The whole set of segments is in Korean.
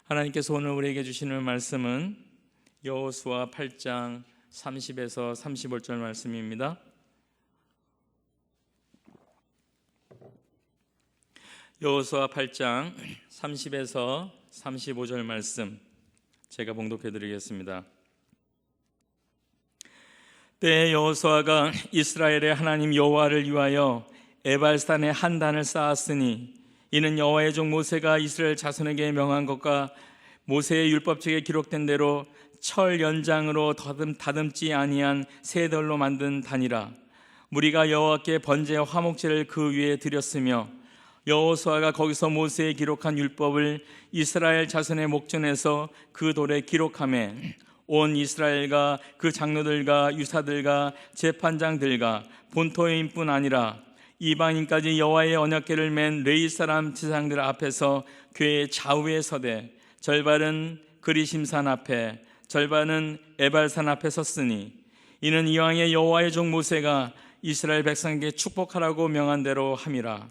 하나님께서 오늘 우리에게 주시는 말씀은 여호수아 8장 30에서 35절 말씀입니다. 여호수아 8장 30에서 35절 말씀 제가 봉독해 드리겠습니다. 때에 여호수아가 이스라엘의 하나님 여호와를 위하여 에발산에 한 단을 쌓았으니 이는 여호와의 종 모세가 이스라엘 자손에게 명한 것과 모세의 율법책에 기록된 대로 철 연장으로 다듬지 아니한 새 돌로 만든 단이라. 무리가 여호와께 번제와 화목제를 그 위에 드렸으며 여호수아가 거기서 모세의 기록한 율법을 이스라엘 자손의 목전에서 그 돌에 기록하매 온 이스라엘과 그 장로들과 유사들과 재판장들과 본토인뿐 아니라 이방인까지 여호와의 언약궤를 맨 레위 사람 지상들 앞에서 궤의 좌우에 서되 절반은 그리심산 앞에 절반은 에발산 앞에 섰으니 이는 이왕의 여호와의 종 모세가 이스라엘 백성에게 축복하라고 명한 대로 함이라.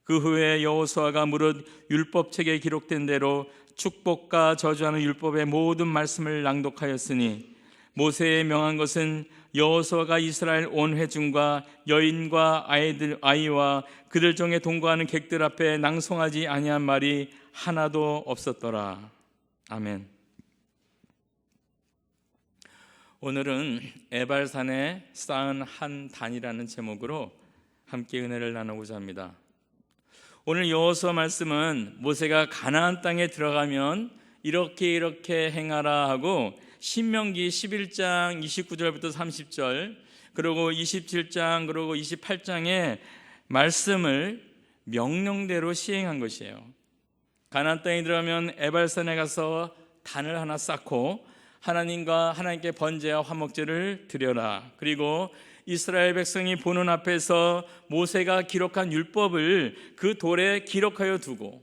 그 후에 여호수아가 무릇 율법책에 기록된 대로 축복과 저주하는 율법의 모든 말씀을 낭독하였으니 모세의 명한 것은 여호수아가 이스라엘 온 회중과 여인과 아이와 그들 중에 동거하는 객들 앞에 낭송하지 아니한 말이 하나도 없었더라. 아멘. 오늘은 에발산에 쌓은 한 단이라는 제목으로 함께 은혜를 나누고자 합니다. 오늘 여호수아 말씀은 모세가 가나안 땅에 들어가면 이렇게 행하라 하고 신명기 11장 29절부터 30절 그리고 27장 그리고 28장의 말씀을 명령대로 시행한 것이에요. 가나안 땅에 들어가면 에발산에 가서 단을 하나 쌓고 하나님께 번제와 화목제를 드려라. 그리고 이스라엘 백성이 보는 앞에서 모세가 기록한 율법을 그 돌에 기록하여 두고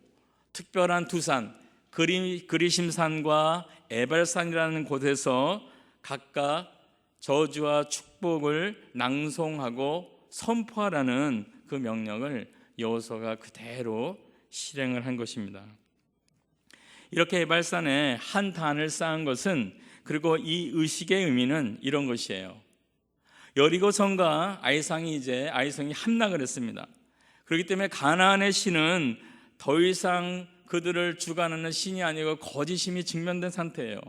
특별한 두 산 그리심산과 에발산이라는 곳에서 각각 저주와 축복을 낭송하고 선포하라는 그 명령을 여호수아가 그대로 실행을 한 것입니다. 이렇게 에발산에 한 단을 쌓은 것은, 그리고 이 의식의 의미는 이런 것이에요. 여리고성과 아이성이 함락을 했습니다. 그렇기 때문에 가나안의 신은 더 이상 그들을 주관하는 신이 아니고 거짓심이 직면된 상태예요.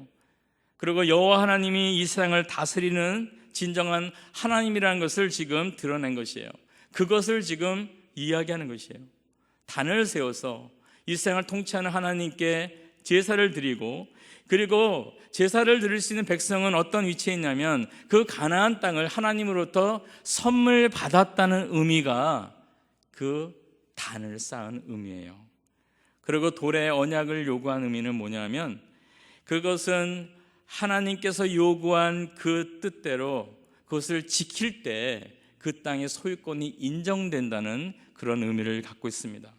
그리고 여호와 하나님이 이 세상을 다스리는 진정한 하나님이라는 것을 지금 드러낸 것이에요. 그것을 지금 이야기하는 것이에요. 단을 세워서 이 세상을 통치하는 하나님께 제사를 드리고, 그리고 제사를 드릴 수 있는 백성은 어떤 위치에 있냐면 그 가나안 땅을 하나님으로부터 선물 받았다는 의미가 그 단을 쌓은 의미예요. 그리고 돌의 언약을 요구한 의미는 뭐냐면 그것은 하나님께서 요구한 그 뜻대로 그것을 지킬 때 그 땅의 소유권이 인정된다는 그런 의미를 갖고 있습니다.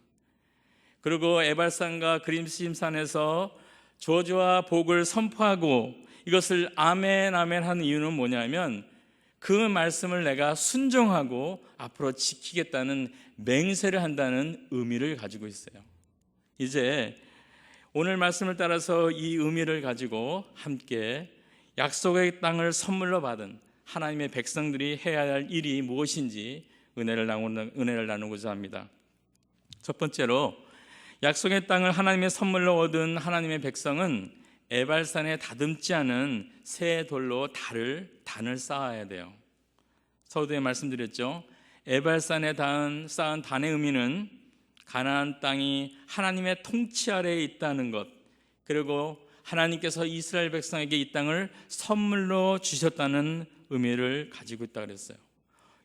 그리고 에발산과 그리심산에서 저주와 복을 선포하고 이것을 아멘 아멘 하는 이유는 뭐냐면 그 말씀을 내가 순종하고 앞으로 지키겠다는 맹세를 한다는 의미를 가지고 있어요. 이제 오늘 말씀을 따라서 이 의미를 가지고 함께 약속의 땅을 선물로 받은 하나님의 백성들이 해야 할 일이 무엇인지 은혜를 나누고자 합니다. 첫 번째로, 약속의 땅을 하나님의 선물로 얻은 하나님의 백성은 에발산에 다듬지 않은 새 돌로 단을 쌓아야 돼요. 서두에 말씀드렸죠. 에발산에 쌓은 단의 의미는 가나안 땅이 하나님의 통치 아래에 있다는 것, 그리고 하나님께서 이스라엘 백성에게 이 땅을 선물로 주셨다는 의미를 가지고 있다고 그랬어요.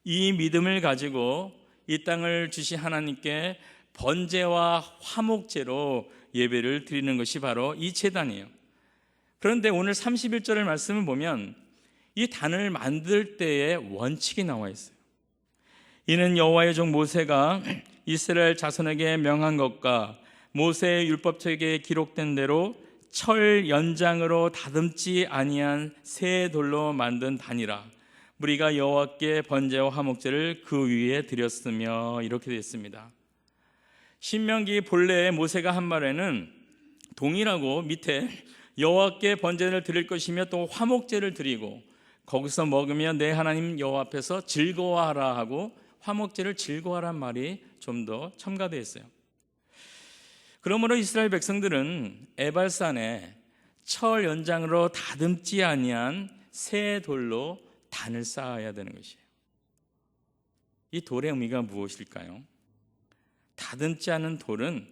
이 믿음을 가지고 이 땅을 주신 하나님께 번제와 화목제로 예배를 드리는 것이 바로 이 제단이에요. 그런데 오늘 31절의 말씀을 보면 이 단을 만들 때의 원칙이 나와 있어요. 이는 여호와의 종 모세가 이스라엘 자손에게 명한 것과 모세의 율법책에 기록된 대로 철 연장으로 다듬지 아니한 새 돌로 만든 단이라. 무리가 여호와께 번제와 화목제를 그 위에 드렸으며, 이렇게 되어 있습니다. 신명기 본래에 모세가 한 말에는 동일하고 밑에 여호와께 번제를 드릴 것이며 또 화목제를 드리고 거기서 먹으면 내 하나님 여호와 앞에서 즐거워하라 하고 화목제를 즐거워하란 말이 좀 더 첨가되어 있어요. 그러므로 이스라엘 백성들은 에발산에 철 연장으로 다듬지 아니한 새 돌로 단을 쌓아야 되는 것이에요. 이 돌의 의미가 무엇일까요? 다듬지 않은 돌은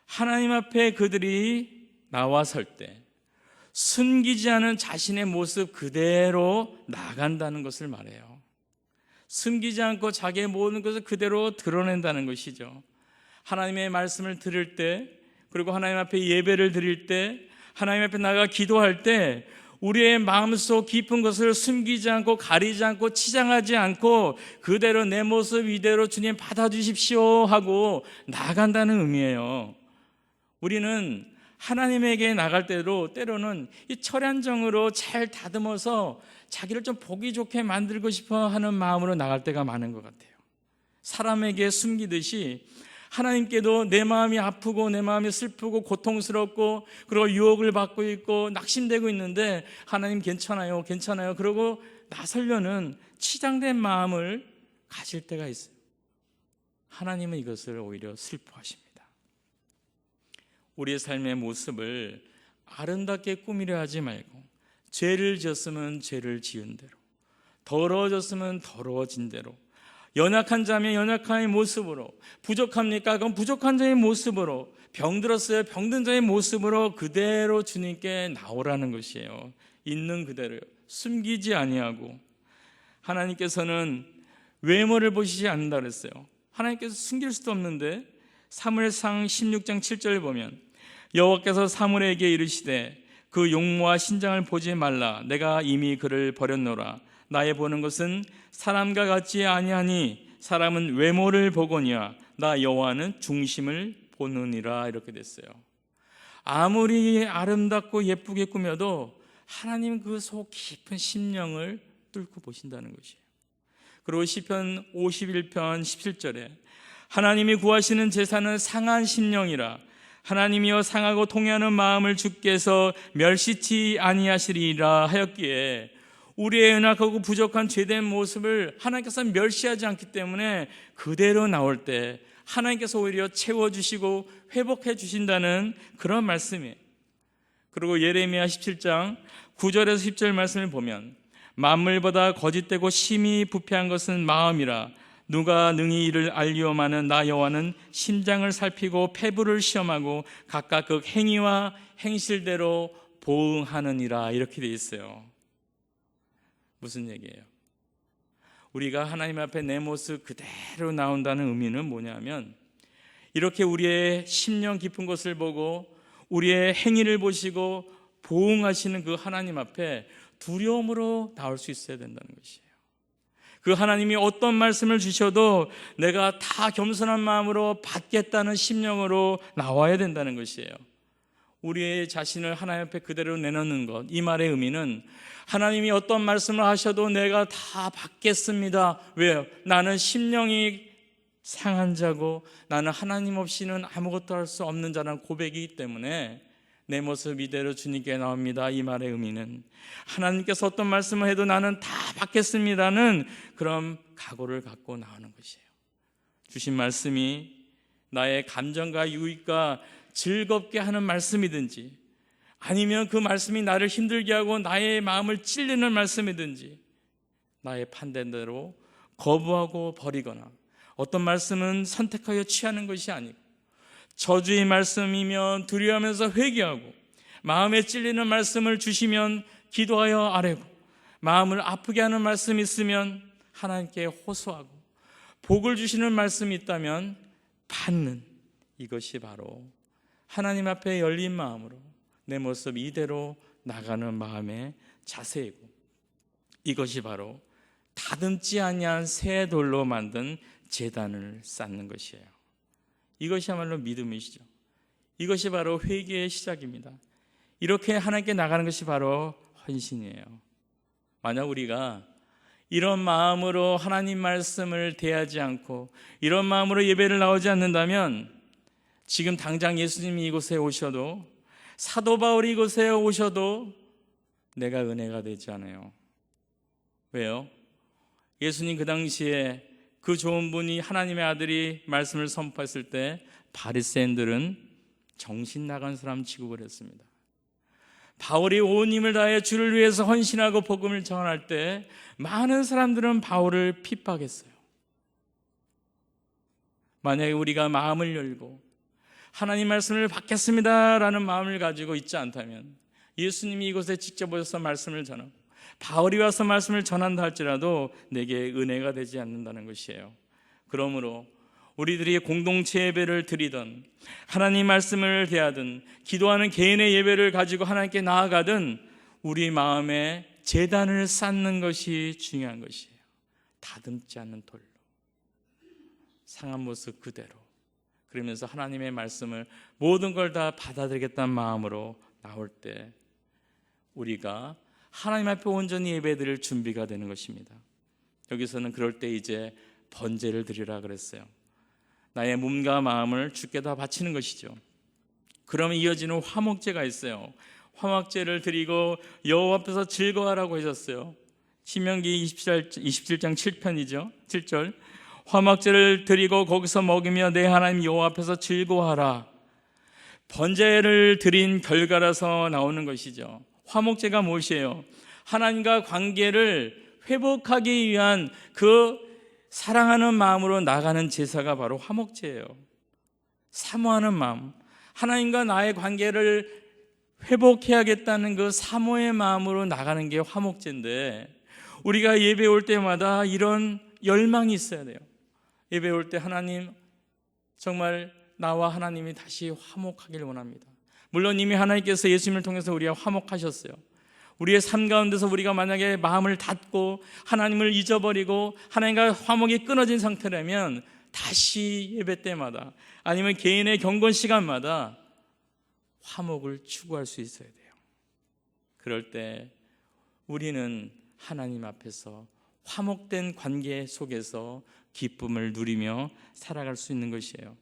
하나님 앞에 그들이 나와설 때 숨기지 않은 자신의 모습 그대로 나간다는 것을 말해요. 숨기지 않고 자기의 모든 것을 그대로 드러낸다는 것이죠. 하나님의 말씀을 들을 때, 그리고 하나님 앞에 예배를 드릴 때, 하나님 앞에 나가 기도할 때 우리의 마음속 깊은 것을 숨기지 않고 가리지 않고 치장하지 않고 그대로 내 모습 이대로 주님 받아주십시오 하고 나간다는 의미예요. 우리는 하나님에게 나갈 때로는 이 철연정으로 잘 다듬어서 자기를 좀 보기 좋게 만들고 싶어 하는 마음으로 나갈 때가 많은 것 같아요. 사람에게 숨기듯이 하나님께도 내 마음이 아프고 내 마음이 슬프고 고통스럽고 그리고 유혹을 받고 있고 낙심되고 있는데 하나님 괜찮아요 그러고 나서려는 치장된 마음을 가질 때가 있어요. 하나님은 이것을 오히려 슬퍼하십니다. 우리의 삶의 모습을 아름답게 꾸미려 하지 말고 죄를 지었으면 죄를 지은 대로, 더러워졌으면 더러워진 대로, 연약한 자면 연약한 모습으로, 부족합니까? 그럼 부족한 자의 모습으로, 병들었어요? 병든 자의 모습으로 그대로 주님께 나오라는 것이에요. 있는 그대로요. 숨기지 아니하고. 하나님께서는 외모를 보시지 않는다 그랬어요. 하나님께서 숨길 수도 없는데 사무엘상 16장 7절을 보면 여호와께서 사무엘에게 이르시되 그 용모와 신장을 보지 말라. 내가 이미 그를 버렸노라. 나의 보는 것은 사람과 같지 아니하니 사람은 외모를 보거니와 나 여호와는 중심을 보느니라. 이렇게 됐어요. 아무리 아름답고 예쁘게 꾸며도 하나님 그 속 깊은 심령을 뚫고 보신다는 것이에요. 그리고 시편 51편 17절에 하나님이 구하시는 제사는 상한 심령이라. 하나님이여 상하고 통해하는 마음을 주께서 멸시치 아니하시리라 하였기에 우리의 연약하고 부족한 죄된 모습을 하나님께서 멸시하지 않기 때문에 그대로 나올 때 하나님께서 오히려 채워주시고 회복해 주신다는 그런 말씀이에요. 그리고 예레미야 17장 9절에서 10절 말씀을 보면 만물보다 거짓되고 심히 부패한 것은 마음이라. 누가 능히 이를 알리오마는 나 여호와는 심장을 살피고 폐부를 시험하고 각각 그 행위와 행실대로 보응하느니라. 이렇게 돼 있어요. 무슨 얘기예요? 우리가 하나님 앞에 내 모습 그대로 나온다는 의미는 뭐냐면 이렇게 우리의 심령 깊은 것을 보고 우리의 행위를 보시고 보응하시는 그 하나님 앞에 두려움으로 나올 수 있어야 된다는 것이에요. 그 하나님이 어떤 말씀을 주셔도 내가 다 겸손한 마음으로 받겠다는 심령으로 나와야 된다는 것이에요. 우리의 자신을 하나님 앞에 그대로 내놓는 것, 이 말의 의미는 하나님이 어떤 말씀을 하셔도 내가 다 받겠습니다. 왜요? 나는 심령이 상한 자고 나는 하나님 없이는 아무것도 할 수 없는 자라는 고백이기 때문에 내 모습 이대로 주님께 나옵니다. 이 말의 의미는 하나님께서 어떤 말씀을 해도 나는 다 받겠습니다는 그런 각오를 갖고 나오는 것이에요. 주신 말씀이 나의 감정과 유익과 즐겁게 하는 말씀이든지 아니면 그 말씀이 나를 힘들게 하고 나의 마음을 찔리는 말씀이든지 나의 판단대로 거부하고 버리거나 어떤 말씀은 선택하여 취하는 것이 아니고 저주의 말씀이면 두려워하면서 회개하고 마음에 찔리는 말씀을 주시면 기도하여 아뢰고 마음을 아프게 하는 말씀이 있으면 하나님께 호소하고 복을 주시는 말씀이 있다면 받는 이것이 바로 하나님 앞에 열린 마음으로 내 모습 이대로 나가는 마음의 자세이고 이것이 바로 다듬지 아니한 새 돌로 만든 제단을 쌓는 것이에요. 이것이야말로 믿음이시죠. 이것이 바로 회개의 시작입니다. 이렇게 하나님께 나가는 것이 바로 헌신이에요. 만약 우리가 이런 마음으로 하나님 말씀을 대하지 않고 이런 마음으로 예배를 나오지 않는다면 지금 당장 예수님이 이곳에 오셔도, 사도 바울이 이곳에 오셔도 내가 은혜가 되지 않아요. 왜요? 예수님 그 당시에 그 좋은 분이, 하나님의 아들이 말씀을 선포했을 때 바리새인들은 정신 나간 사람 취급을 했습니다. 바울이 온 힘을 다해 주를 위해서 헌신하고 복음을 전할 때 많은 사람들은 바울을 핍박했어요. 만약에 우리가 마음을 열고 하나님 말씀을 받겠습니다라는 마음을 가지고 있지 않다면, 예수님이 이곳에 직접 오셔서 말씀을 전하고 바울이 와서 말씀을 전한다 할지라도 내게 은혜가 되지 않는다는 것이에요. 그러므로 우리들이 공동체 예배를 드리든, 하나님 말씀을 대하든, 기도하는 개인의 예배를 가지고 하나님께 나아가든 우리 마음에 제단을 쌓는 것이 중요한 것이에요. 다듬지 않는 돌로, 상한 모습 그대로, 그러면서 하나님의 말씀을 모든 걸 다 받아들이겠다는 마음으로 나올 때 우리가 하나님 앞에 온전히 예배드릴 준비가 되는 것입니다. 여기서는 그럴 때 이제 번제를 드리라 그랬어요. 나의 몸과 마음을 주께 다 바치는 것이죠. 그러면 이어지는 화목제가 있어요. 화목제를 드리고 여호와 앞에서 즐거워하라고 하셨어요. 신명기 27장 7편이죠. 7절. 화목제를 드리고 거기서 먹으며 내 하나님 여호와 앞에서 즐거워하라. 번제를 드린 결과라서 나오는 것이죠. 화목제가 무엇이에요? 하나님과 관계를 회복하기 위한 그 사랑하는 마음으로 나가는 제사가 바로 화목제예요. 사모하는 마음, 하나님과 나의 관계를 회복해야겠다는 그 사모의 마음으로 나가는 게 화목제인데, 우리가 예배 올 때마다 이런 열망이 있어야 돼요. 예배 올 때 하나님, 정말 나와 하나님이 다시 화목하길 원합니다. 물론 이미 하나님께서 예수님을 통해서 우리와 화목하셨어요. 우리의 삶 가운데서 우리가 만약에 마음을 닫고 하나님을 잊어버리고 하나님과 화목이 끊어진 상태라면 다시 예배 때마다, 아니면 개인의 경건 시간마다 화목을 추구할 수 있어야 돼요. 그럴 때 우리는 하나님 앞에서 화목된 관계 속에서 기쁨을 누리며 살아갈 수 있는 것이에요.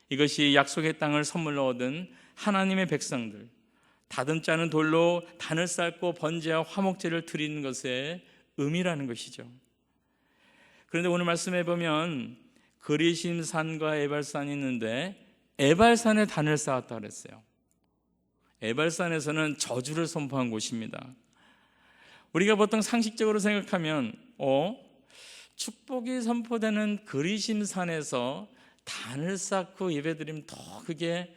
이것이 약속의 땅을 선물로 얻은 하나님의 백성들, 다듬지 않은 돌로 단을 쌓고 번제와 화목제를 드리는 것의 의미라는 것이죠. 그런데 오늘 말씀해 보면 그리심산과 에발산이 있는데, 에발산에 단을 쌓았다 그랬어요. 에발산에서는 저주를 선포한 곳입니다. 우리가 보통 상식적으로 생각하면 축복이 선포되는 그리심산에서 단을 쌓고 예배드리면 더 그게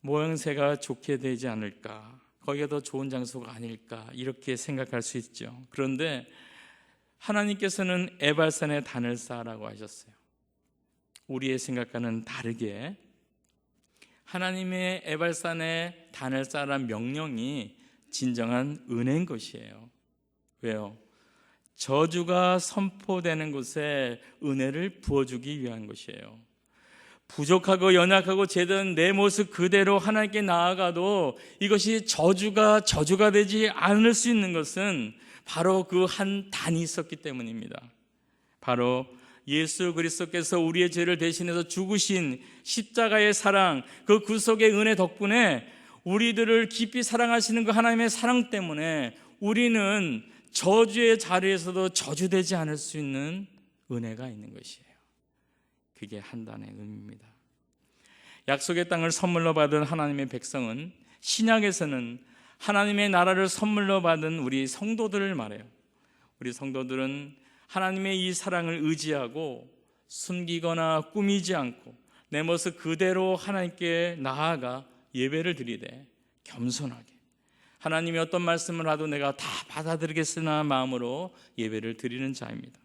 모양새가 좋게 되지 않을까, 거기가 더 좋은 장소가 아닐까, 이렇게 생각할 수 있죠. 그런데 하나님께서는 에발산에 단을 쌓으라고 하셨어요. 우리의 생각과는 다르게 하나님의 에발산에 단을 쌓으라는 명령이 진정한 은혜인 것이에요. 왜요? 저주가 선포되는 곳에 은혜를 부어주기 위한 것이에요. 부족하고 연약하고 죄든 내 모습 그대로 하나님께 나아가도 이것이 저주가 되지 않을 수 있는 것은 바로 그 한 단이 있었기 때문입니다. 바로 예수 그리스도께서 우리의 죄를 대신해서 죽으신 십자가의 사랑, 그 구속의 은혜 덕분에 우리들을 깊이 사랑하시는 그 하나님의 사랑 때문에 우리는 저주의 자리에서도 저주되지 않을 수 있는 은혜가 있는 것이에요. 그게 한단의 의미입니다. 약속의 땅을 선물로 받은 하나님의 백성은, 신약에서는 하나님의 나라를 선물로 받은 우리 성도들을 말해요. 우리 성도들은 하나님의 이 사랑을 의지하고 숨기거나 꾸미지 않고 내 모습 그대로 하나님께 나아가 예배를 드리되 겸손하게, 하나님이 어떤 말씀을 하도 내가 다 받아들이겠으나 마음으로 예배를 드리는 자입니다.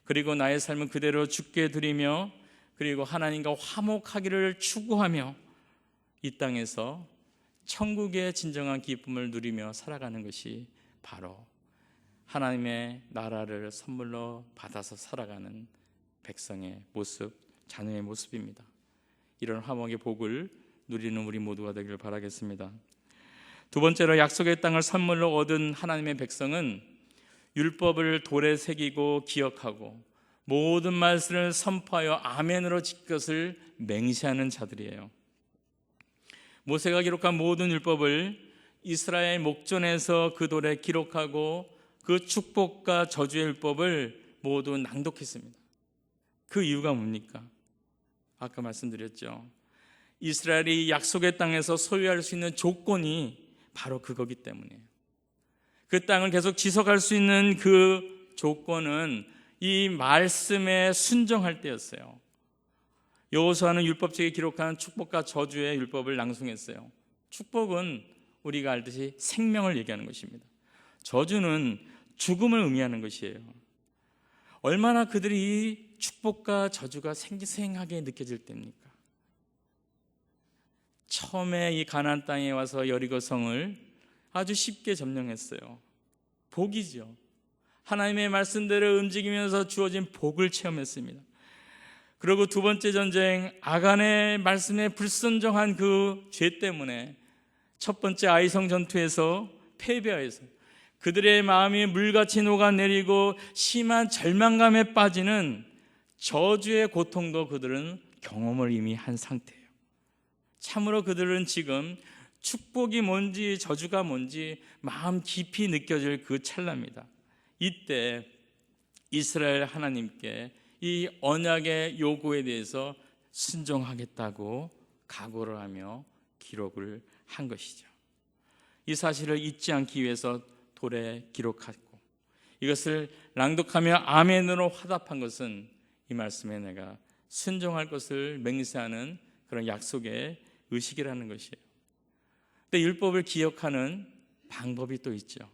그리고 나의 삶은 그대로 주께 드리며, 그리고 하나님과 화목하기를 추구하며 이 땅에서 천국의 진정한 기쁨을 누리며 살아가는 것이 바로 하나님의 나라를 선물로 받아서 살아가는 백성의 모습, 자녀의 모습입니다. 이런 화목의 복을 누리는 우리 모두가 되기를 바라겠습니다. 두 번째로, 약속의 땅을 선물로 얻은 하나님의 백성은 율법을 돌에 새기고 기억하고 모든 말씀을 선포하여 아멘으로 질 것을 맹세하는 자들이에요. 모세가 기록한 모든 율법을 이스라엘 목전에서 그 돌에 기록하고 그 축복과 저주의 율법을 모두 낭독했습니다. 그 이유가 뭡니까? 아까 말씀드렸죠. 이스라엘이 약속의 땅에서 소유할 수 있는 조건이 바로 그거기 때문이에요. 그 땅을 계속 지속할 수 있는 그 조건은 이 말씀에 순종할 때였어요. 여호수아는 율법책에 기록한 축복과 저주의 율법을 낭송했어요. 축복은 우리가 알듯이 생명을 얘기하는 것입니다. 저주는 죽음을 의미하는 것이에요. 얼마나 그들이 이 축복과 저주가 생생하게 느껴질 때입니까? 처음에 이 가나안 땅에 와서 여리고성을 아주 쉽게 점령했어요. 복이죠. 하나님의 말씀대로 움직이면서 주어진 복을 체험했습니다. 그리고 두 번째 전쟁, 아간의 말씀에 불순종한 그 죄 때문에 첫 번째 아이성 전투에서 패배하였어요. 그들의 마음이 물같이 녹아내리고 심한 절망감에 빠지는 저주의 고통도 그들은 경험을 이미 한 상태예요. 참으로 그들은 지금 축복이 뭔지 저주가 뭔지 마음 깊이 느껴질 그 찰나입니다. 이때 이스라엘 하나님께 이 언약의 요구에 대해서 순종하겠다고 각오를 하며 기록을 한 것이죠. 이 사실을 잊지 않기 위해서 돌에 기록하고 이것을 낭독하며 아멘으로 화답한 것은 이 말씀에 내가 순종할 것을 맹세하는 그런 약속의 의식이라는 것이에요. 근데 율법을 기억하는 방법이 또 있죠.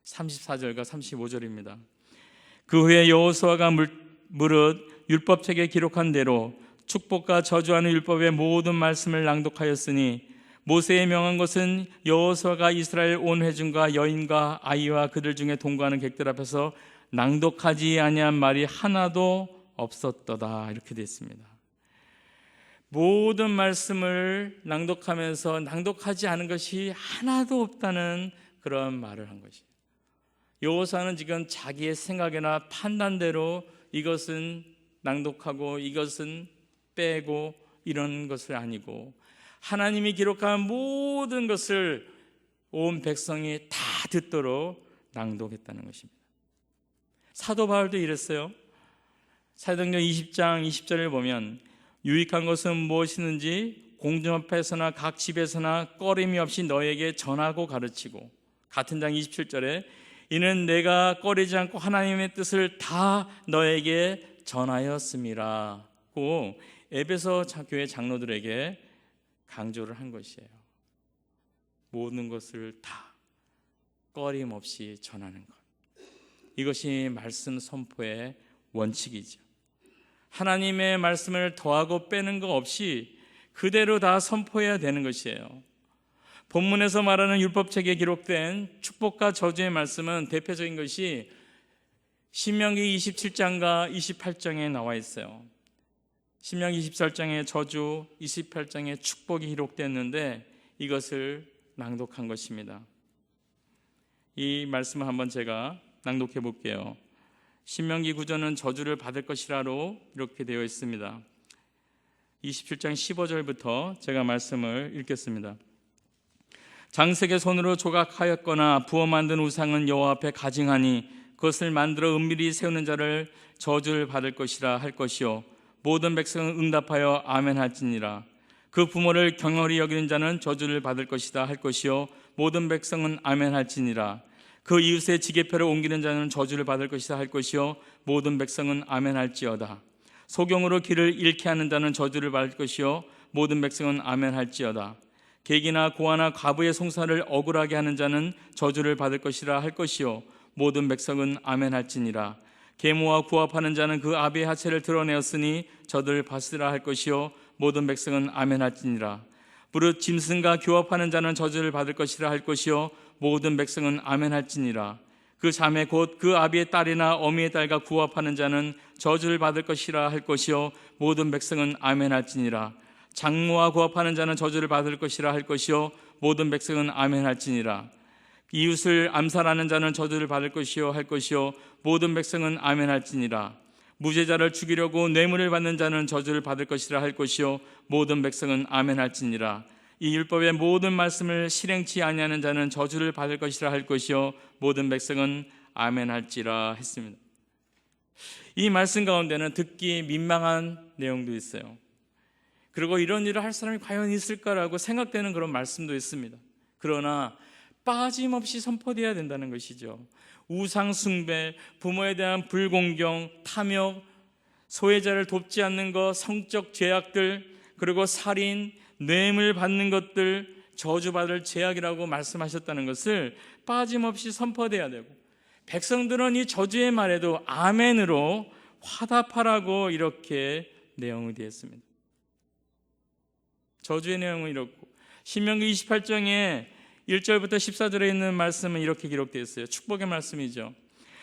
34절과 35절입니다. 그 후에 여호수아가 무릇 율법책에 기록한 대로 축복과 저주하는 율법의 모든 말씀을 낭독하였으니 모세의 명한 것은 여호수아가 이스라엘 온 회중과 여인과 아이와 그들 중에 동거하는 객들 앞에서 낭독하지 아니한 말이 하나도 없었도다. 이렇게 되어 있습니다. 모든 말씀을 낭독하면서 낭독하지 않은 것이 하나도 없다는 그런 말을 한 것이에요. 여호수아는 지금 자기의 생각이나 판단대로 이것은 낭독하고 이것은 빼고 이런 것을 아니고 하나님이 기록한 모든 것을 온 백성이 다 듣도록 낭독했다는 것입니다. 사도 바울도 이랬어요. 사도행전 20장 20절을 보면 유익한 것은 무엇이든지 공중 앞에서나 각 집에서나 꺼림이 없이 너에게 전하고 가르치고, 같은 장 27절에 이는 내가 꺼리지 않고 하나님의 뜻을 다 너에게 전하였음이라고 에베소 교회 장로들에게 강조를 한 것이에요. 모든 것을 다 꺼림없이 전하는 것, 이것이 말씀 선포의 원칙이죠. 하나님의 말씀을 더하고 빼는 거 없이 그대로 다 선포해야 되는 것이에요. 본문에서 말하는 율법책에 기록된 축복과 저주의 말씀은 대표적인 것이 신명기 27장과 28장에 나와 있어요. 신명기 24장에 저주, 28장에 축복이 기록됐는데 이것을 낭독한 것입니다. 이 말씀을 한번 제가 낭독해 볼게요. 신명기 9절은 저주를 받을 것이라로 이렇게 되어 있습니다. 27장 15절부터 제가 말씀을 읽겠습니다. 장색의 손으로 조각하였거나 부어 만든 우상은 여호와 앞에 가증하니 그것을 만들어 은밀히 세우는 자를 저주를 받을 것이라 할 것이요 모든 백성은 응답하여 아멘 할지니라. 그 부모를 경홀히 여기는 자는 저주를 받을 것이다 할 것이요 모든 백성은 아멘 할지니라. 그 이웃의 지게표를 옮기는 자는 저주를 받을 것이다 할 것이요 모든 백성은 아멘 할지어다. 소경으로 길을 잃게 하는 자는 저주를 받을 것이요 모든 백성은 아멘 할지어다. 객이나 고아나 과부의 송사를 억울하게 하는 자는 저주를 받을 것이라 할 것이요 모든 백성은 아멘 할지니라. 계모와 구합하는 자는 그 아비의 하체를 드러내었으니 저들을 받으라 할 것이요 모든 백성은 아멘 할지니라. 무릇 짐승과 교합하는 자는 저주를 받을 것이라 할 것이요 모든 백성은 아멘 할지니라. 그 자매 곧 그 아비의 딸이나 어미의 딸과 구합하는 자는 저주를 받을 것이라 할 것이요 모든 백성은 아멘 할지니라. 장모와 구합하는 자는 저주를 받을 것이라 할 것이요 모든 백성은 아멘 할지니라. 이웃을 암살하는 자는 저주를 받을 것이요 할 것이요 모든 백성은 아멘 할지니라. 무죄자를 죽이려고 뇌물을 받는 자는 저주를 받을 것이라 할 것이요 모든 백성은 아멘할지니라. 이 율법의 모든 말씀을 실행치 아니하는 자는 저주를 받을 것이라 할 것이요 모든 백성은 아멘할지라 했습니다. 이 말씀 가운데는 듣기 민망한 내용도 있어요. 그리고 이런 일을 할 사람이 과연 있을까라고 생각되는 그런 말씀도 있습니다. 그러나 빠짐없이 선포되어야 된다는 것이죠. 우상 숭배, 부모에 대한 불공경, 탐욕, 소외자를 돕지 않는 것, 성적 죄악들, 그리고 살인, 뇌물 받는 것들 저주받을 죄악이라고 말씀하셨다는 것을 빠짐없이 선포돼야 되고, 백성들은 이 저주의 말에도 아멘으로 화답하라고 이렇게 내용이 되어 있습니다. 저주의 내용은 이렇고, 신명기 28장에 1절부터 14절에 있는 말씀은 이렇게 기록되어 있어요. 축복의 말씀이죠.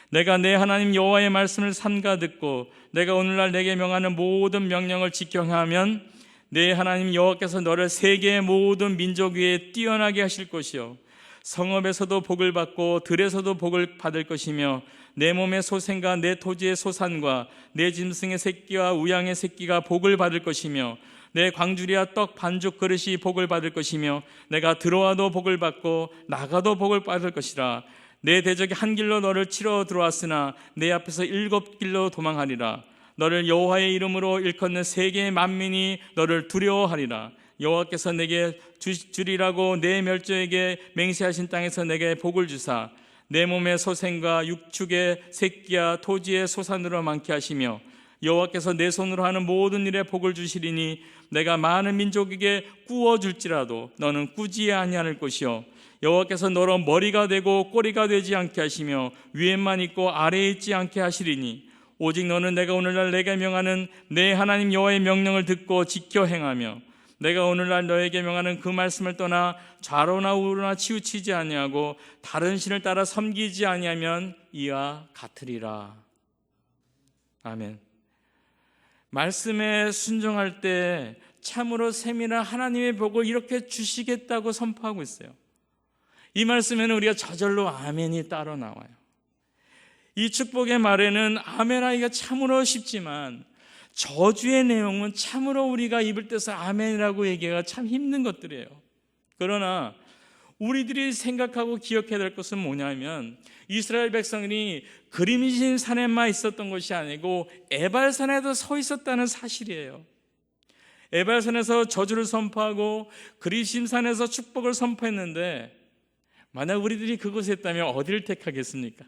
내가 내 하나님 여호와의 말씀을 삼가 듣고 내가 오늘날 내게 명하는 모든 명령을 지켜 행하면 내 하나님 여호와께서 너를 세계의 모든 민족 위에 뛰어나게 하실 것이요 성읍에서도 복을 받고 들에서도 복을 받을 것이며 내 몸의 소생과 내 토지의 소산과 내 짐승의 새끼와 우양의 새끼가 복을 받을 것이며 내 광주리와 떡 반죽 그릇이 복을 받을 것이며 내가 들어와도 복을 받고 나가도 복을 받을 것이라. 내 대적이 한 길로 너를 치러 들어왔으나 내 앞에서 7 길로 도망하리라. 너를 여호와의 이름으로 일컫는 세계의 만민이 너를 두려워하리라. 여호와께서 내게 주리라고 내 멸조에게 맹세하신 땅에서 내게 복을 주사 내 몸의 소생과 육축의 새끼와 토지의 소산으로 많게 하시며 여호와께서 내 손으로 하는 모든 일에 복을 주시리니 내가 많은 민족에게 꾸어줄지라도 너는 꾸지 아니할 것이요 여호와께서 너로 머리가 되고 꼬리가 되지 않게 하시며 위에만 있고 아래에 있지 않게 하시리니 오직 너는 내가 오늘날 내게 명하는 내 하나님 여호와의 명령을 듣고 지켜 행하며 내가 오늘날 너에게 명하는 그 말씀을 떠나 좌로나 우로나 치우치지 아니하고 다른 신을 따라 섬기지 아니하면 이와 같으리라. 아멘. 말씀에 순종할 때 참으로 세밀한 하나님의 복을 이렇게 주시겠다고 선포하고 있어요. 이 말씀에는 우리가 저절로 아멘이 따로 나와요. 이 축복의 말에는 아멘하기가 참으로 쉽지만 저주의 내용은 참으로 우리가 입을 떼서 아멘이라고 얘기하기가 참 힘든 것들이에요. 그러나 우리들이 생각하고 기억해야 될 것은 뭐냐면 이스라엘 백성이 그림진 산에만 있었던 것이 아니고 에발산에도 서 있었다는 사실이에요. 에발산에서 저주를 선포하고 그리심산에서 축복을 선포했는데 만약 우리들이 그곳에 있다면 어디를 택하겠습니까?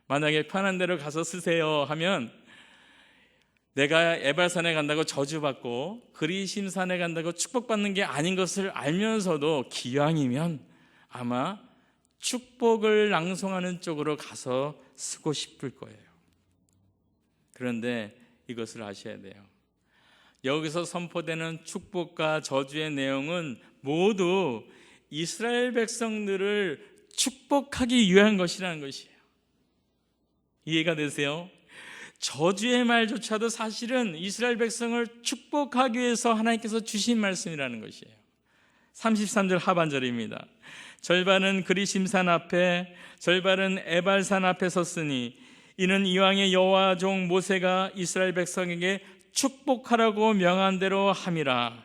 만약에 편한 데로 가서 쓰세요 하면 내가 에발산에 간다고 저주받고 그리심산에 간다고 축복받는 게 아닌 것을 알면서도 기왕이면 아마 축복을 낭송하는 쪽으로 가서 쓰고 싶을 거예요. 그런데 이것을 아셔야 돼요. 여기서 선포되는 축복과 저주의 내용은 모두 이스라엘 백성들을 축복하기 위한 것이라는 것이에요. 이해가 되세요? 저주의 말조차도 사실은 이스라엘 백성을 축복하기 위해서 하나님께서 주신 말씀이라는 것이에요. 33절 하반절입니다. 절반은 그리심산 앞에 절반은 에발산 앞에 섰으니 이는 이왕의 여호와 종 모세가 이스라엘 백성에게 축복하라고 명한 대로 함이라.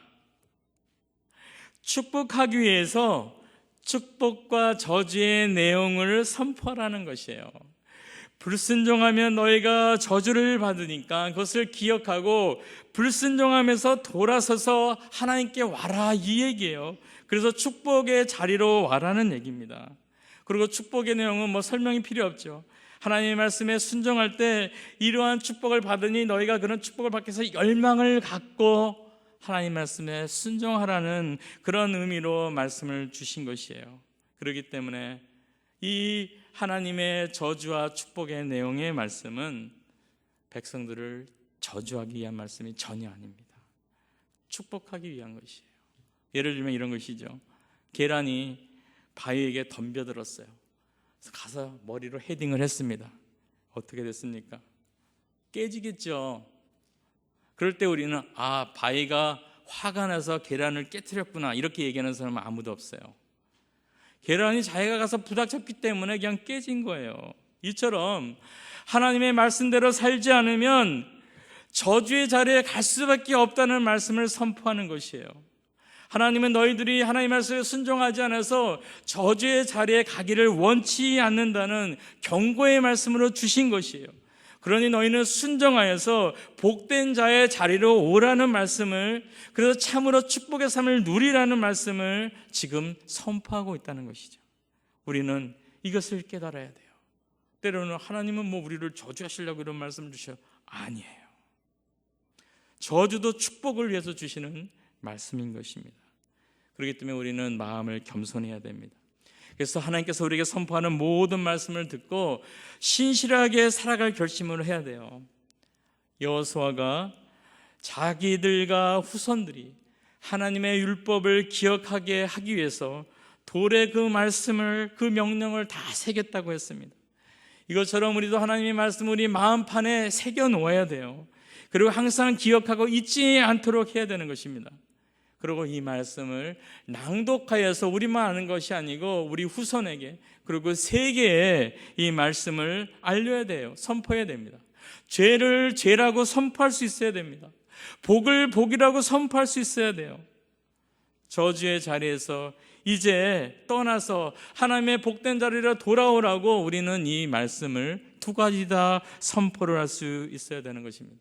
축복하기 위해서 축복과 저주의 내용을 선포하라는 것이에요. 불순종하면 너희가 저주를 받으니까 그것을 기억하고 불순종하면서 돌아서서 하나님께 와라 이 얘기예요. 그래서 축복의 자리로 와라는 얘기입니다. 그리고 축복의 내용은 설명이 필요 없죠. 하나님의 말씀에 순종할 때 이러한 축복을 받으니 너희가 그런 축복을 받기 위해서 열망을 갖고 하나님 말씀에 순종하라는 그런 의미로 말씀을 주신 것이에요. 그렇기 때문에 이 하나님의 저주와 축복의 내용의 말씀은 백성들을 저주하기 위한 말씀이 전혀 아닙니다. 축복하기 위한 것이에요. 예를 들면 이런 것이죠. 계란이 바위에게 덤벼들었어요. 그래서 가서 머리로 헤딩을 했습니다. 어떻게 됐습니까? 깨지겠죠. 그럴 때 우리는 바위가 화가 나서 계란을 깨트렸구나 이렇게 얘기하는 사람은 아무도 없어요. 계란이 자기가 가서 부닥쳤기 때문에 그냥 깨진 거예요. 이처럼 하나님의 말씀대로 살지 않으면 저주의 자리에 갈 수밖에 없다는 말씀을 선포하는 것이에요. 하나님은 너희들이 하나님의 말씀에 순종하지 않아서 저주의 자리에 가기를 원치 않는다는 경고의 말씀으로 주신 것이에요. 그러니 너희는 순종하여서 복된 자의 자리로 오라는 말씀을, 그래서 참으로 축복의 삶을 누리라는 말씀을 지금 선포하고 있다는 것이죠. 우리는 이것을 깨달아야 돼요. 때로는 하나님은 우리를 저주하시려고 이런 말씀을 주셔. 아니에요. 저주도 축복을 위해서 주시는 말씀인 것입니다. 그렇기 때문에 우리는 마음을 겸손해야 됩니다. 그래서 하나님께서 우리에게 선포하는 모든 말씀을 듣고 신실하게 살아갈 결심을 해야 돼요. 여호수아가 자기들과 후손들이 하나님의 율법을 기억하게 하기 위해서 돌에 그 말씀을, 그 명령을 다 새겼다고 했습니다. 이것처럼 우리도 하나님의 말씀을 우리 마음판에 새겨 놓아야 돼요. 그리고 항상 기억하고 잊지 않도록 해야 되는 것입니다. 그리고 이 말씀을 낭독하여서 우리만 아는 것이 아니고 우리 후손에게, 그리고 세계에 이 말씀을 알려야 돼요. 선포해야 됩니다. 죄를 죄라고 선포할 수 있어야 됩니다. 복을 복이라고 선포할 수 있어야 돼요. 저주의 자리에서 이제 떠나서 하나님의 복된 자리로 돌아오라고 우리는 이 말씀을 두 가지 다 선포를 할 수 있어야 되는 것입니다.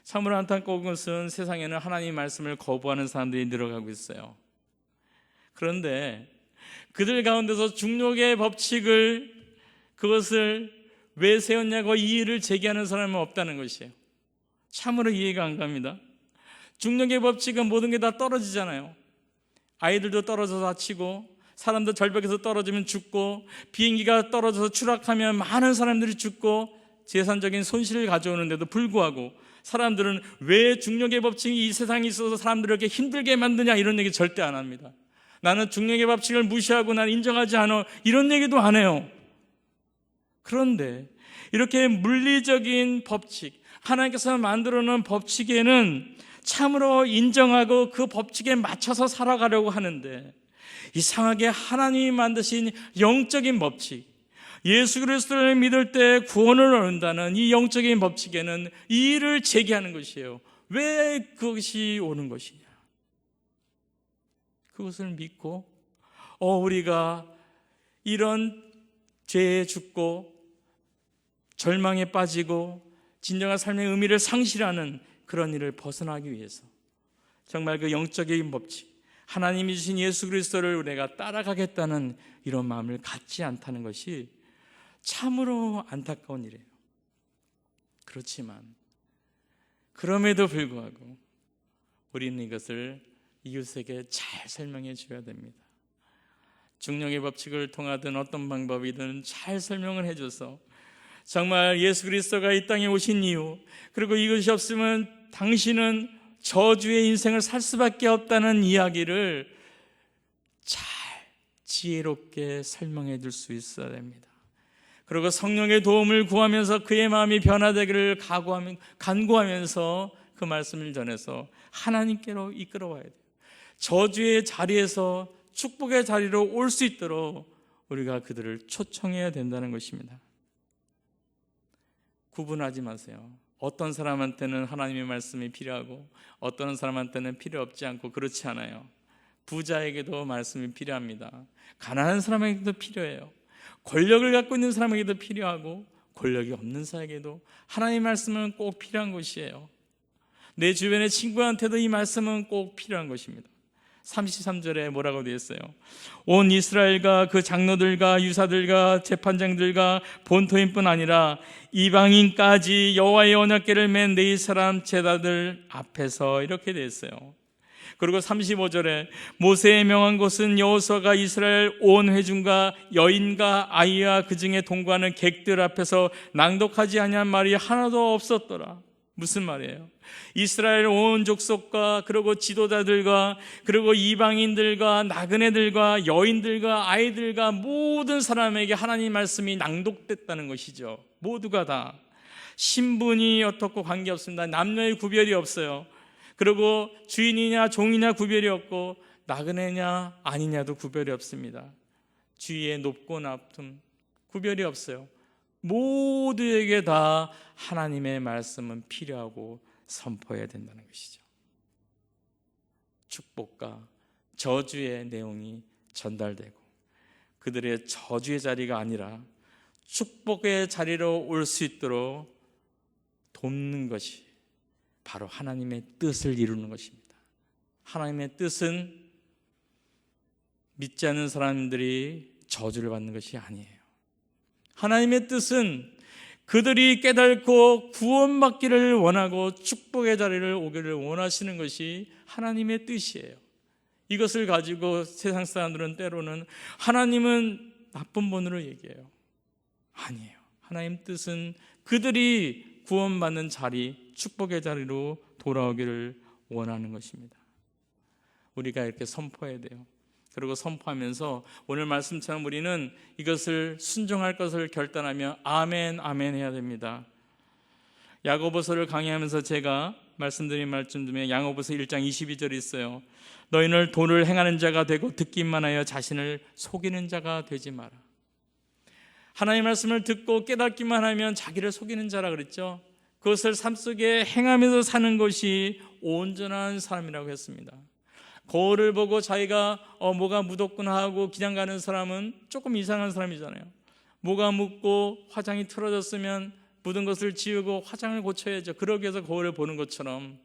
참으로 안타까운 것은 세상에는 하나님의 말씀을 거부하는 사람들이 늘어가고 있어요. 그런데 그들 가운데서 중력의 법칙을, 그것을 왜 세웠냐고 이의를 제기하는 사람은 없다는 것이에요. 참으로 이해가 안 갑니다. 중력의 법칙은 모든 게 다 떨어지잖아요. 아이들도 떨어져서 다치고, 사람도 절벽에서 떨어지면 죽고, 비행기가 떨어져서 추락하면 많은 사람들이 죽고 재산적인 손실을 가져오는데도 불구하고 사람들은 왜 중력의 법칙이 이 세상에 있어서 사람들을 이렇게 힘들게 만드냐, 이런 얘기 절대 안 합니다. 나는 중력의 법칙을 무시하고 난 인정하지 않아, 이런 얘기도 안 해요. 그런데 이렇게 물리적인 법칙, 하나님께서 만들어 놓은 법칙에는 참으로 인정하고 그 법칙에 맞춰서 살아가려고 하는데, 이상하게 하나님이 만드신 영적인 법칙, 예수 그리스도를 믿을 때 구원을 얻는다는 이 영적인 법칙에는 이의를 제기하는 것이에요. 왜 그것이 오는 것이냐? 그것을 믿고 우리가 이런 죄에 죽고 절망에 빠지고 진정한 삶의 의미를 상실하는 그런 일을 벗어나기 위해서 정말 그 영적인 법칙, 하나님이 주신 예수 그리스도를 우리가 따라가겠다는 이런 마음을 갖지 않다는 것이 참으로 안타까운 일이에요. 그렇지만 그럼에도 불구하고 우리는 이것을 이웃에게 잘 설명해 줘야 됩니다. 중력의 법칙을 통하든 어떤 방법이든 잘 설명을 해줘서 정말 예수 그리스도가 이 땅에 오신 이유, 그리고 이것이 없으면 당신은 저주의 인생을 살 수밖에 없다는 이야기를 잘 지혜롭게 설명해 줄 수 있어야 됩니다. 그리고 성령의 도움을 구하면서 그의 마음이 변화되기를 간구하면서 그 말씀을 전해서 하나님께로 이끌어와야 돼요. 저주의 자리에서 축복의 자리로 올 수 있도록 우리가 그들을 초청해야 된다는 것입니다. 구분하지 마세요. 어떤 사람한테는 하나님의 말씀이 필요하고 어떤 사람한테는 필요 없지 않고 그렇지 않아요. 부자에게도 말씀이 필요합니다. 가난한 사람에게도 필요해요. 권력을 갖고 있는 사람에게도 필요하고 권력이 없는 사람에게도 하나님의 말씀은 꼭 필요한 것이에요. 내 주변의 친구한테도 이 말씀은 꼭 필요한 것입니다. 33절에 뭐라고 되어 있어요? 온 이스라엘과 그 장로들과 유사들과 재판장들과 본토인뿐 아니라 이방인까지 여호와의 언약궤를 맨 네 사람 제자들 앞에서, 이렇게 되어 있어요. 그리고 35절에 모세의 명한 것은 여호수아가 이스라엘 온 회중과 여인과 아이와 그 중에 동거하는 객들 앞에서 낭독하지 아니한 말이 하나도 없었더라. 무슨 말이에요? 이스라엘 온 족속과 그리고 지도자들과 그리고 이방인들과 나그네들과 여인들과 아이들과 모든 사람에게 하나님 말씀이 낭독됐다는 것이죠. 모두가 다. 신분이 어떻고 관계없습니다. 남녀의 구별이 없어요. 그리고 주인이냐 종이냐 구별이 없고 나그네냐 아니냐도 구별이 없습니다. 주위에 높고 낮음 구별이 없어요. 모두에게 다 하나님의 말씀은 필요하고 선포해야 된다는 것이죠. 축복과 저주의 내용이 전달되고 그들의 저주의 자리가 아니라 축복의 자리로 올 수 있도록 돕는 것이 바로 하나님의 뜻을 이루는 것입니다. 하나님의 뜻은 믿지 않는 사람들이 저주를 받는 것이 아니에요. 하나님의 뜻은 그들이 깨닫고 구원받기를 원하고 축복의 자리를 오기를 원하시는 것이 하나님의 뜻이에요. 이것을 가지고 세상 사람들은 때로는 하나님은 나쁜 분으로 얘기해요. 아니에요. 하나님 뜻은 그들이 구원받는 자리, 축복의 자리로 돌아오기를 원하는 것입니다. 우리가 이렇게 선포해야 돼요. 그리고 선포하면서 오늘 말씀처럼 우리는 이것을 순종할 것을 결단하며 아멘, 아멘 해야 됩니다. 야고보서를 강의하면서 제가 말씀드린 말씀 중에 야고보서 1장 22절이 있어요. 너희는 도를 행하는 자가 되고 듣기만 하여 자신을 속이는 자가 되지 마라. 하나님의 말씀을 듣고 깨닫기만 하면 자기를 속이는 자라 그랬죠. 그것을 삶 속에 행하면서 사는 것이 온전한 사람이라고 했습니다. 거울을 보고 자기가 뭐가 묻었구나 하고 그냥 가는 사람은 조금 이상한 사람이잖아요. 뭐가 묻고 화장이 틀어졌으면 묻은 것을 지우고 화장을 고쳐야죠. 그러기 위해서 거울을 보는 것처럼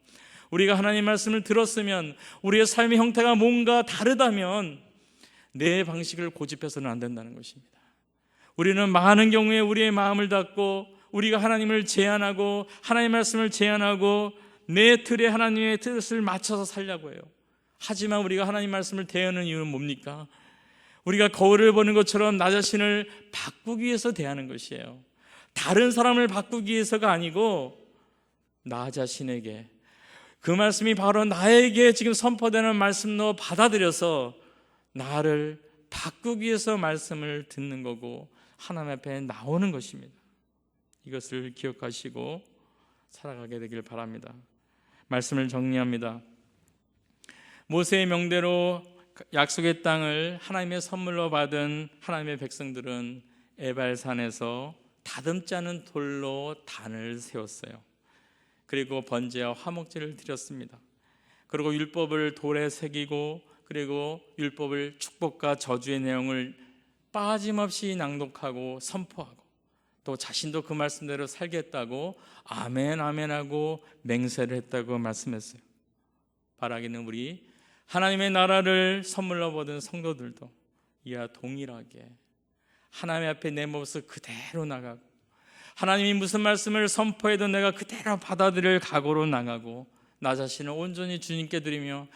우리가 하나님 말씀을 들었으면 우리의 삶의 형태가 뭔가 다르다면 내 방식을 고집해서는 안 된다는 것입니다. 우리는 많은 경우에 우리의 마음을 닫고 우리가 하나님을 제한하고 하나님의 말씀을 제한하고 내 틀에 하나님의 뜻을 맞춰서 살려고 해요. 하지만 우리가 하나님 말씀을 대하는 이유는 뭡니까? 우리가 거울을 보는 것처럼 나 자신을 바꾸기 위해서 대하는 것이에요. 다른 사람을 바꾸기 위해서가 아니고 나 자신에게 그 말씀이 바로 나에게 지금 선포되는 말씀로 받아들여서 나를 바꾸기 위해서 말씀을 듣는 거고 하나님 앞에 나오는 것입니다. 이것을 기억하시고 살아가게 되길 바랍니다. 말씀을 정리합니다. 모세의 명대로 약속의 땅을 하나님의 선물로 받은 하나님의 백성들은 에발산에서 다듬지 않은 돌로 단을 세웠어요. 그리고 번제와 화목제를 드렸습니다. 그리고 율법을 돌에 새기고 그리고 율법을 축복과 저주의 내용을 빠짐없이 낭독하고 선포하고 또 자신도 그 말씀대로 살겠다고 아멘 아멘하고 맹세를 했다고 말씀했어요. 바라기는 우리 하나님의 나라를 선물로 받은 성도들도 이와 동일하게 하나님 앞에 내 모습 그대로 나가고 하나님이 무슨 말씀을 선포해도 내가 그대로 받아들일 각오로 나가고 나 자신을 온전히 주님께 드리며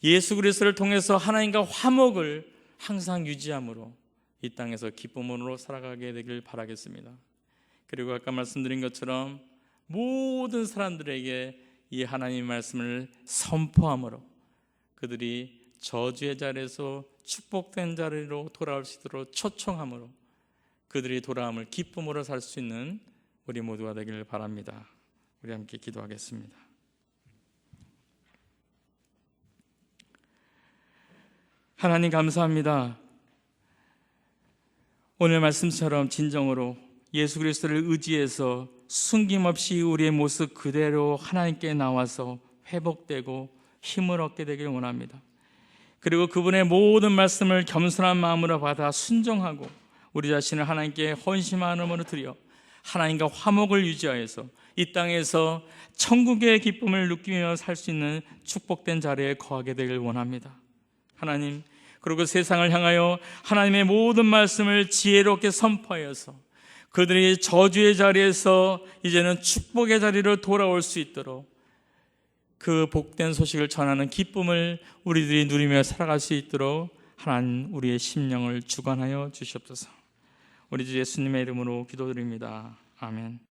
예수 그리스도를 통해서 하나님과 화목을 항상 유지함으로 이 땅에서 기쁨으로 살아가게 되길 바라겠습니다. 그리고 아까 말씀드린 것처럼 모든 사람들에게 이 하나님의 말씀을 선포함으로 그들이 저주의 자리에서 축복된 자리로 돌아올 수 있도록 초청함으로 그들이 돌아옴을 기쁨으로 살 수 있는 우리 모두가 되기를 바랍니다. 우리 함께 기도하겠습니다. 하나님 감사합니다. 오늘 말씀처럼 진정으로 예수 그리스도를 의지해서 숨김없이 우리의 모습 그대로 하나님께 나와서 회복되고 힘을 얻게 되길 원합니다. 그리고 그분의 모든 말씀을 겸손한 마음으로 받아 순종하고 우리 자신을 하나님께 헌신함으로 드려 하나님과 화목을 유지하여서 이 땅에서 천국의 기쁨을 느끼며 살 수 있는 축복된 자리에 거하게 되길 원합니다. 하나님, 그리고 세상을 향하여 하나님의 모든 말씀을 지혜롭게 선포하여서 그들이 저주의 자리에서 이제는 축복의 자리로 돌아올 수 있도록 그 복된 소식을 전하는 기쁨을 우리들이 누리며 살아갈 수 있도록 하나님 우리의 심령을 주관하여 주시옵소서. 우리 주 예수님의 이름으로 기도드립니다. 아멘.